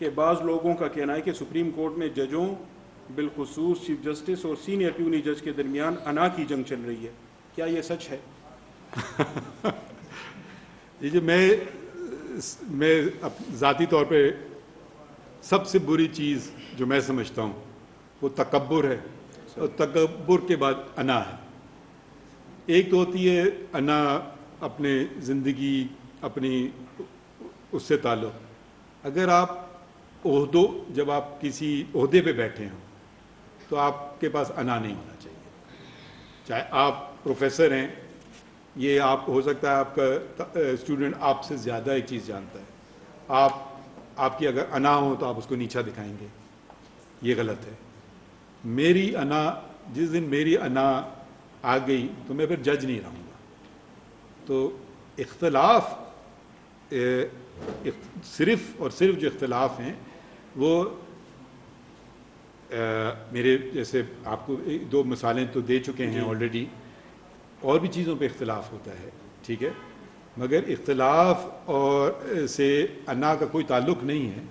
کہ بعض لوگوں کا کہنا ہے کہ سپریم کورٹ میں ججوں بالخصوص چیف جسٹس اور سینئر پیونی جج کے درمیان انا کی جنگ چل رہی ہے، کیا یہ سچ ہے؟ یہ میں ذاتی طور پہ سب سے بری چیز جو میں سمجھتا ہوں وہ تکبر ہے، اور تکبر کے بعد انا ہے۔ ایک تو ہوتی ہے انا اپنے زندگی اپنی اس سے تعلق، اگر آپ جب آپ کسی عہدے پہ بیٹھے ہوں تو آپ کے پاس انا نہیں ہونا چاہیے، چاہے آپ پروفیسر ہیں، یہ آپ ہو سکتا ہے آپ کا اسٹوڈنٹ آپ سے زیادہ ایک چیز جانتا ہے، آپ کی اگر انا ہو تو آپ اس کو نیچا دکھائیں گے، یہ غلط ہے۔ میری انا، جس دن میری انا آ گئی تو میں پھر جج نہیں رہوں گا۔ تو اختلاف صرف اور صرف جو اختلاف ہیں وہ میرے جیسے آپ کو دو مثالیں تو دے چکے ہیں آلریڈی، اور بھی چیزوں پہ اختلاف ہوتا ہے، ٹھیک ہے، مگر اختلاف اور سے انا کا کوئی تعلق نہیں ہے۔